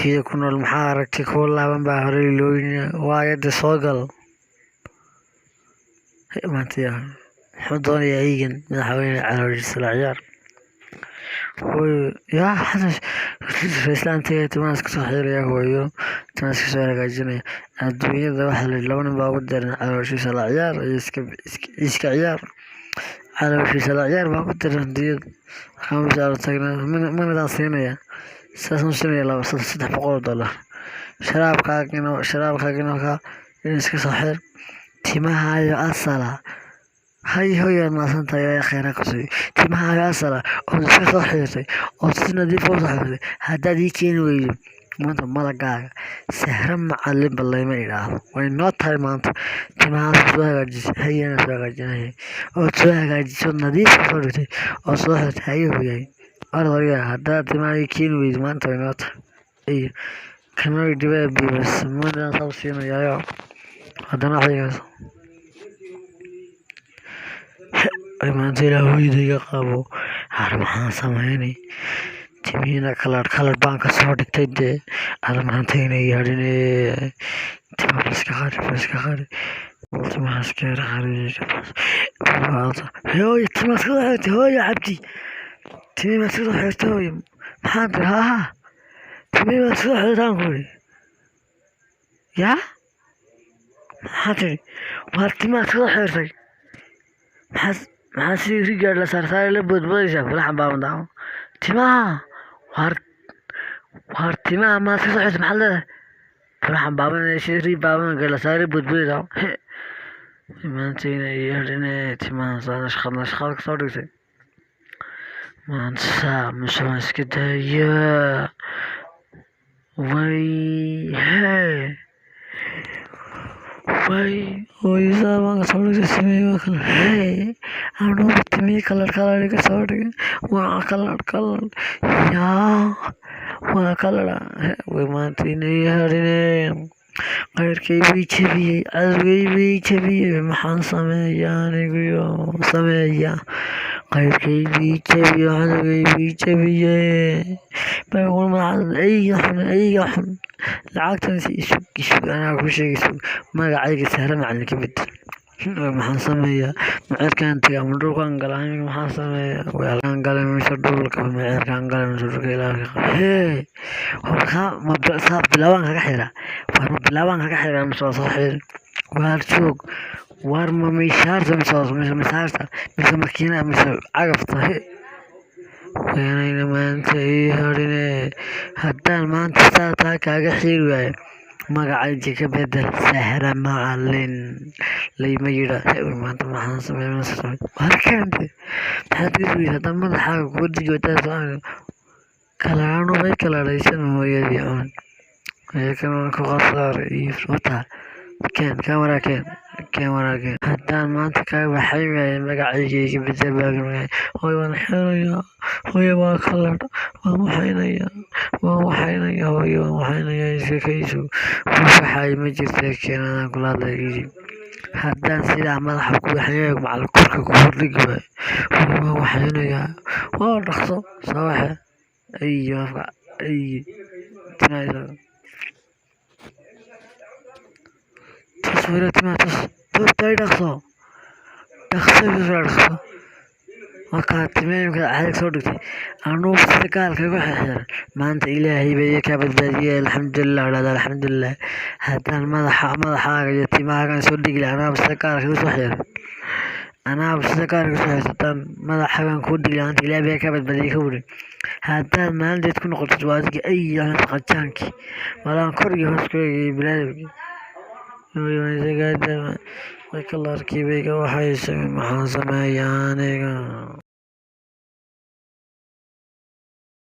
adduunyada ku nool maxaa aragtay kuwa laaban baa horey looyina waayo de soo gal maanta muxuu doonayaa eegan madaxweyne calooshiisa la ciyaar yaa islaantiga timahaas kasoo xiiraya hooyo timahaas kasoo hagaajinaya adduunyada waxaa la laba nin baa ugu daran calooshiisa la ciyaar iyo iska ciyaar calooshiisa la ciyaar baa ku daran adduunyada waxaan tagnaa manadaan siinaya saas u siinaya $300 sharaabkaagina kaa in iska soo xir timahaayo asala hay hooyaad maasantahay ayaa kheyraa ku siiyo timahaayo asala ood iska soo xiirtay ood si nadiif u soo xirtay haddaad ii keeni weydo maanta malagaaga sahra macalin ba layma idhaahdo way noo tahay maanta timahaas soo hagaajisay hayana soo hagaajinaya ood soo hagaajiso nadiif soo dhigtay oo soo xirtay haye hooyaay ardayga haddaad timaha ii keeni weydo maanta way noo tahay kanoo dhibaa biibas madaan sab siinayaayo haddana waxaygaas maanta ilaa hooyadayga qabo har maxaan sameynay timihiina kalar baan ka soo dhigtay dee maantayna yaadhine timahaska qari timahaska hooyo timahaska soo xirtay hooyo cabdi timihiimaad soo xirtay hooyo maxaan tiri haa timihiimaad soo xirtaan kuri yaa maxaa tiri waar timahaad soo xirtay maxaa si rigaad la saarsaare la boodboodaysaa falaxan baabandaa timaha waar timaha maad ka soo xirtay maxaad leedahay falaxan baaban si rii baaban gaad la saare boodboodaysaa maantayna yeedhine timaha nashqad ka soo dhigtay maanta saa mise waan iska daayaa hooysaa baan ka soo dhigtay timihii waa kala anuuba timihii kalar ka soo dhigay waa kalar yaa waa kalara way maantayna yeedhine qayrkay bay jabiyey cadowgay bay jabiyey maxaan sameeyaa aniguyo sameeya qayrkay bay jabiyo cadowgay bay jabiyey ayga xun lacagtan isug anaa ku sheegayso magacayga sahra macalin ka bedel maxaan sameeyaa maceerkaan taga ama dhulkaan gala aniga maxaan sameeyaa weelkaan galay mise dhulka maceerkaan galay mise dhulka ilaaha saa bilaabaan kaga xiraa warma bilaabaan kaga xiraa mise waa soo xirin waar joog waar ma mishaarta mise misaarta mise makiina mise cagafta weenayna maanta ii hadhine haddaan maanta saa taa kaaga xiiri waayo magacayga ka bedel sahra macalin layma yidhaa maanta maxaan sameey warkaante maxaad ka sugaysa haddaan madaxaaga kuga dijootaaso kalaano bay kalaraysan hooyadii cun kan ku qasaar iyo wataa keen waraakeen haddaan maanta kaa waxay waaye magacayga bedel baa hooy waan xirayaa hooyo waa kalar waan waxaynaya hooyo waan waxaynaya iska kayso waxay ma jirta keenadan kula hadlay haddaan sidaa madaxa ku waxyayo macal korka ku hordhigi waayo hooyo waan waxaynayaa waa dhaqso soo waxe timaha tus dhaqso markaa timeemka adag soo dhigtay anuu sida gaalka uga xirxiran maanta ilaahay bay ka badbaadiyay alxamdulilah haddaan madaxaaga iyo timahaagan soo dhigi lahaa anaaba sida gaalka uga soo xiran haddaan madaxaagan kuu dhigi lahaa maanta ilaahay bay ka badbaadiyay ka wuri haddaad maalinteed ku noqotid waa adiga qajaankii walaan kor iyo hoos kuleegayay bilaadabkii way kalarkii bayga waxay maxaan sameeyaa aniga